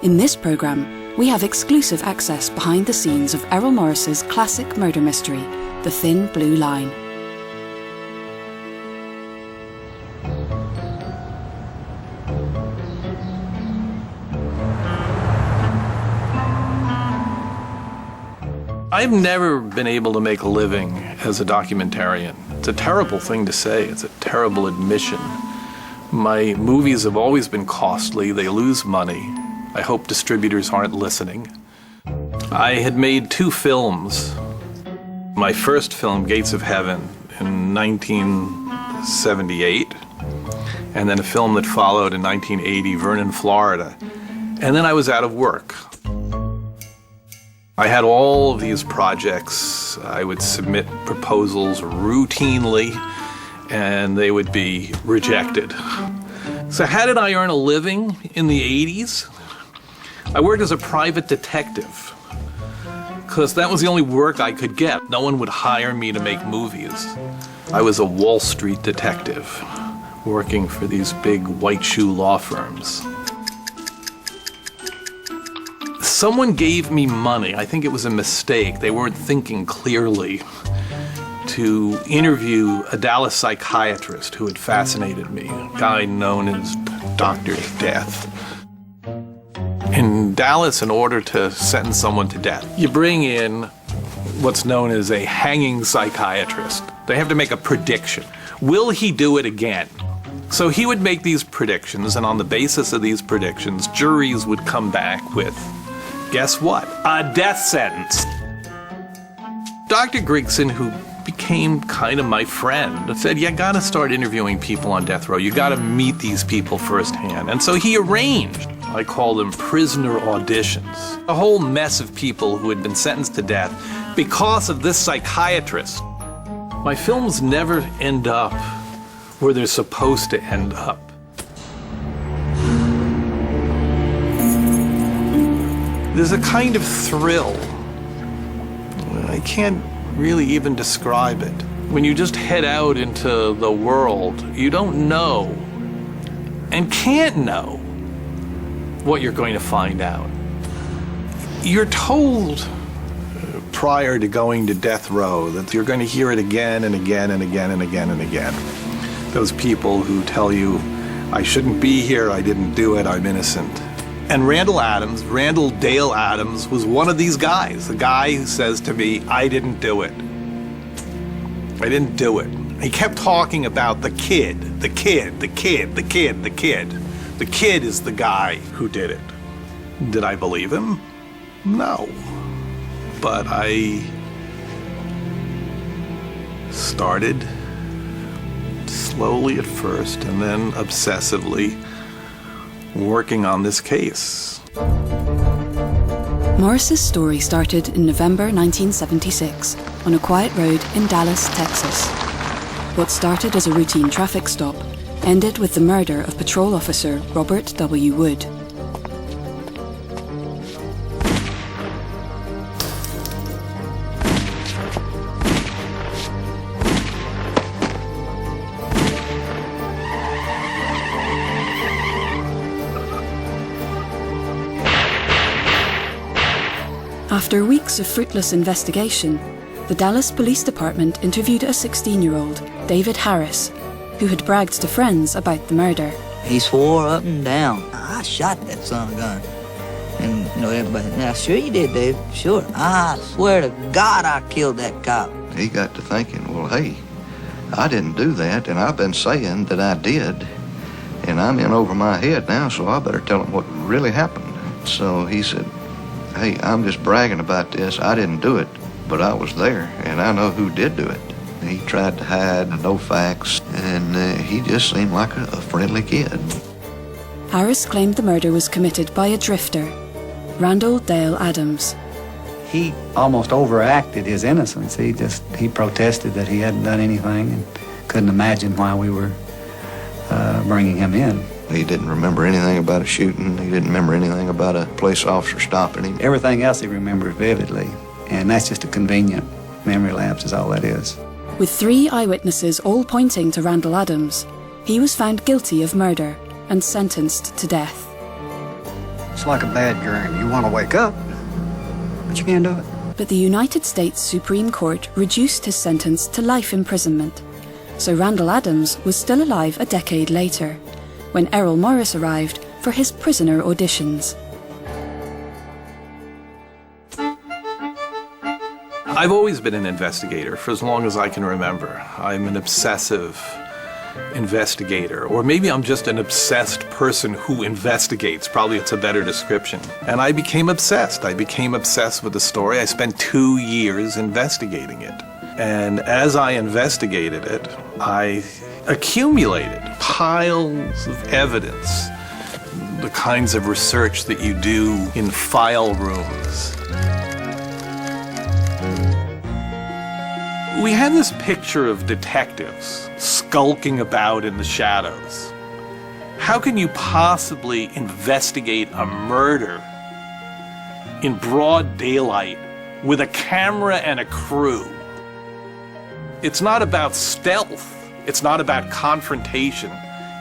In this programme, we have exclusive access behind the scenes of Errol Morris's classic murder mystery, The Thin Blue Line. I've never been able to make a living as a documentarian. It's a terrible thing to say. It's a terrible admission. My movies have always been costly. They lose money. I hope distributors aren't listening. I had made 2 films. My first film, Gates of Heaven, in 1978, and then a film that followed in 1980, Vernon, Florida. And then I was out of work. I had all of these projects. I would submit proposals routinely, and they would be rejected. So how did I earn a living in the 80s? I worked as a private detective, because that was the only work I could get. No one would hire me to make movies. I was a Wall Street detective, working for these big white shoe law firms. Someone gave me money. I think it was a mistake. They weren't thinking clearly, to interview a Dallas psychiatrist who had fascinated me, a guy known as Dr. Death. In Dallas, in order to sentence someone to death, you bring in what's known as a hanging psychiatrist. They have to make a prediction. Will he do it again? So he would make these predictions, and on the basis of these predictions, juries would come back with, guess what? A death sentence. Dr. Grigson, who became kind of my friend, said, you gotta start interviewing people on death row. You gotta meet these people firsthand. And so he arranged, I call them prisoner auditions, a whole mess of people who had been sentenced to death because of this psychiatrist. My films never end up where they're supposed to end up. There's a kind of thrill. I can't really even describe it. When you just head out into the world, you don't know and can't know what you're going to find out. You're told prior to going to death row that you're going to hear it again and again and again and again and again. Those people who tell you, I shouldn't be here, I didn't do it, I'm innocent. And Randall Dale Adams, was one of these guys, the guy who says to me, I didn't do it. I didn't do it. He kept talking about the kid. The kid is the guy who did it. Did I believe him? No. But I started slowly at first and then obsessively working on this case. Morris's story started in November 1976 on a quiet road in Dallas, Texas. What started as a routine traffic stop ended with the murder of patrol officer Robert W. Wood. After weeks of fruitless investigation, the Dallas Police Department interviewed a 16-year-old, David Harris, who had bragged to friends about the murder. He swore up and down, I shot that son of a gun. And, everybody, now, sure you did, Dave, sure. I swear to God I killed that cop. He got to thinking, well, hey, I didn't do that, and I've been saying that I did, and I'm in over my head now, so I better tell him what really happened. So he said, hey, I'm just bragging about this. I didn't do it, but I was there, and I know who did do it. He tried to hide, no facts, and he just seemed like a friendly kid. Harris claimed the murder was committed by a drifter, Randall Dale Adams. He almost overacted his innocence. He protested that he hadn't done anything and couldn't imagine why we were bringing him in. He didn't remember anything about a shooting. He didn't remember anything about a police officer stopping him. Everything else he remembers vividly, and that's just a convenient memory lapse is all that is. With 3 eyewitnesses all pointing to Randall Adams, he was found guilty of murder and sentenced to death. It's like a bad dream. You want to wake up, but you can't do it. But the United States Supreme Court reduced his sentence to life imprisonment, so Randall Adams was still alive a decade later, when Errol Morris arrived for his prisoner auditions. I've always been an investigator for as long as I can remember. I'm an obsessive investigator, or maybe I'm just an obsessed person who investigates. Probably it's a better description. And I became obsessed. I became obsessed with the story. I spent 2 years investigating it. And as I investigated it, I accumulated piles of evidence, the kinds of research that you do in file rooms. We had this picture of detectives skulking about in the shadows. How can you possibly investigate a murder in broad daylight with a camera and a crew? It's not about stealth. It's not about confrontation.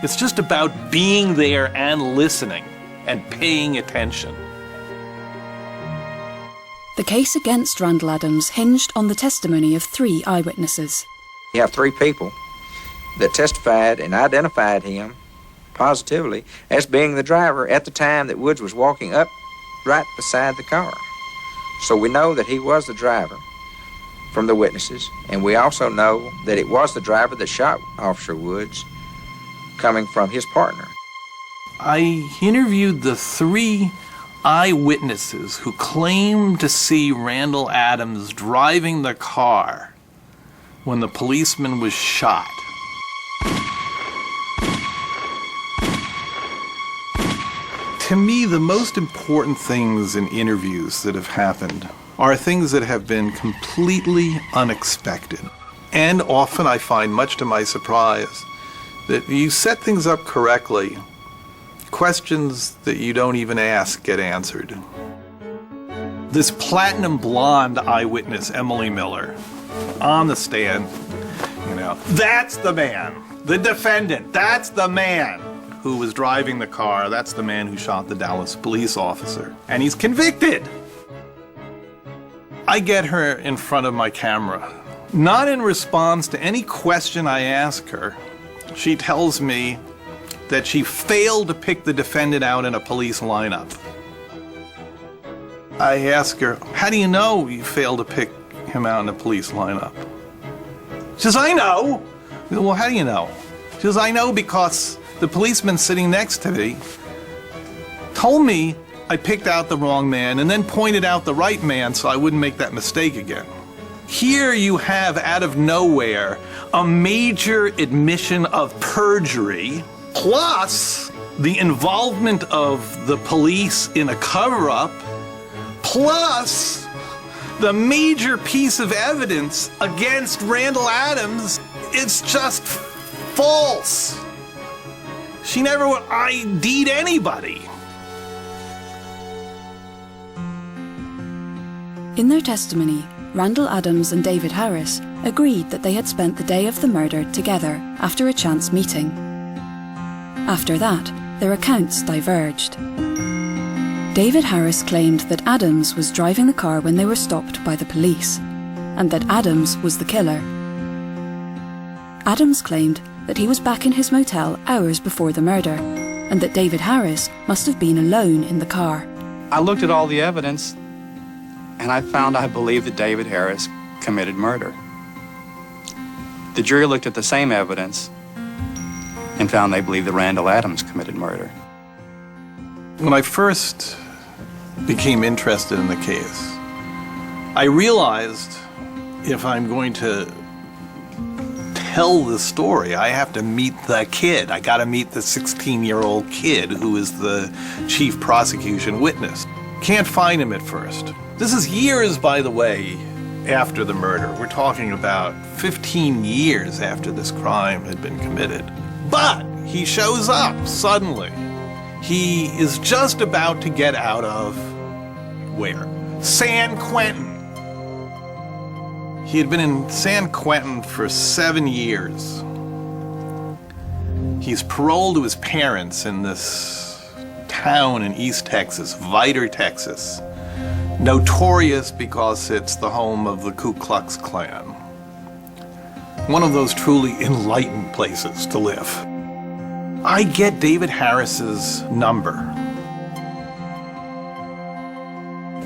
It's just about being there and listening and paying attention. The case against Randall Adams hinged on the testimony of 3 eyewitnesses. You have 3 people that testified and identified him positively as being the driver at the time that Woods was walking up right beside the car. So we know that he was the driver from the witnesses, and we also know that it was the driver that shot Officer Woods coming from his partner. I interviewed the 3 eyewitnesses who claimed to see Randall Adams driving the car when the policeman was shot. To me, the most important things in interviews that have happened are things that have been completely unexpected. And often I find, much to my surprise, that you set things up correctly, questions that you don't even ask get answered. This platinum blonde eyewitness, Emily Miller, on the stand, that's the man, the defendant, that's the man who was driving the car, that's the man who shot the Dallas police officer, and he's convicted. I get her in front of my camera, not in response to any question I ask her. She tells me that she failed to pick the defendant out in a police lineup. I ask her, how do you know you failed to pick him out in a police lineup? She says, I know. I said, well, how do you know? She says, I know because the policeman sitting next to me told me I picked out the wrong man and then pointed out the right man so I wouldn't make that mistake again. Here you have, out of nowhere, a major admission of perjury, plus the involvement of the police in a cover-up, plus the major piece of evidence against Randall Adams. It's just false. She never ID'd anybody. In their testimony, Randall Adams and David Harris agreed that they had spent the day of the murder together after a chance meeting. After that, their accounts diverged. David Harris claimed that Adams was driving the car when they were stopped by the police, and that Adams was the killer. Adams claimed that he was back in his motel hours before the murder, and that David Harris must have been alone in the car. I looked at all the evidence, and I believe that David Harris committed murder. The jury looked at the same evidence and found they believed that Randall Adams committed murder. When I first became interested in the case, I realized if I'm going to tell the story, I have to meet the kid. I got to meet the 16-year-old kid who is the chief prosecution witness. Can't find him at first. This is years, by the way, after the murder. We're talking about 15 years after this crime had been committed. But he shows up suddenly. He is just about to get out of where? San Quentin. He had been in San Quentin for 7 years. He's paroled to his parents in this town in East Texas, Vidor, Texas, notorious because it's the home of the Ku Klux Klan. One of those truly enlightened places to live. I get David Harris's number.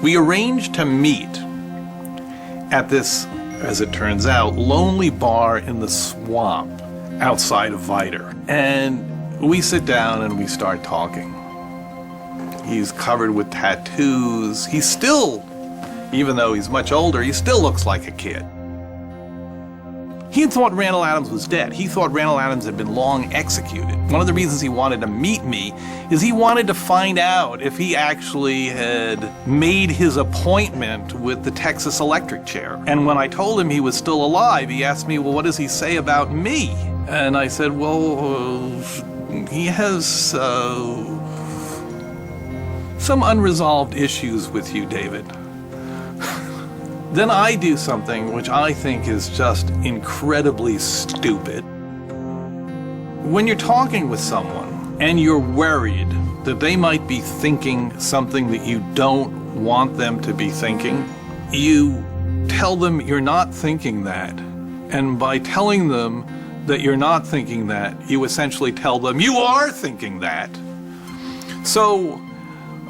We arranged to meet at this, as it turns out, lonely bar in the swamp outside of Vidor. And we sit down and we start talking. He's covered with tattoos. He's still, even though he's much older, he still looks like a kid. He thought Randall Adams was dead. He thought Randall Adams had been long executed. One of the reasons he wanted to meet me is he wanted to find out if he actually had made his appointment with the Texas electric chair. And when I told him he was still alive, he asked me, well, what does he say about me? And I said, well, he has some unresolved issues with you, David. Then I do something which I think is just incredibly stupid. When you're talking with someone and you're worried that they might be thinking something that you don't want them to be thinking, you tell them you're not thinking that. And by telling them that you're not thinking that, you essentially tell them you are thinking that. So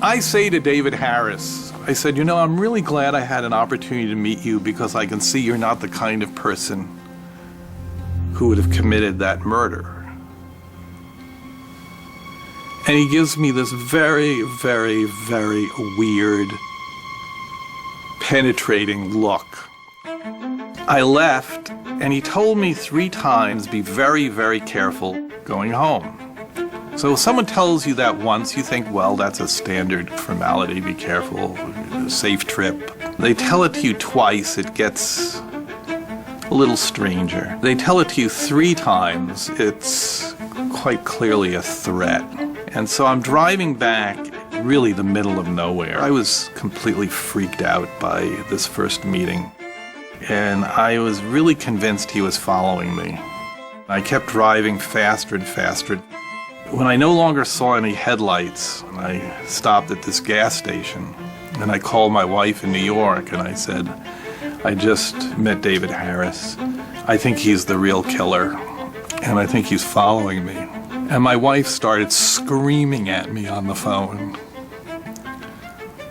I say to David Harris, I said, you know, I'm really glad I had an opportunity to meet you because I can see you're not the kind of person who would have committed that murder. And he gives me this very, very, very weird, penetrating look. I left, and he told me 3 times, be very, very careful going home. So if someone tells you that once, you think, well, that's a standard formality, be careful, safe trip. They tell it to you twice, it gets a little stranger. They tell it to you 3 times, it's quite clearly a threat. And so I'm driving back, really the middle of nowhere. I was completely freaked out by this first meeting. And I was really convinced he was following me. I kept driving faster and faster. When I no longer saw any headlights, I stopped at this gas station and I called my wife in New York and I said, I just met David Harris. I think he's the real killer and I think he's following me. And my wife started screaming at me on the phone.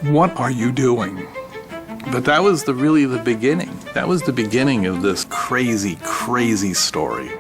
What are you doing? But that was really the beginning. That was the beginning of this crazy, crazy story.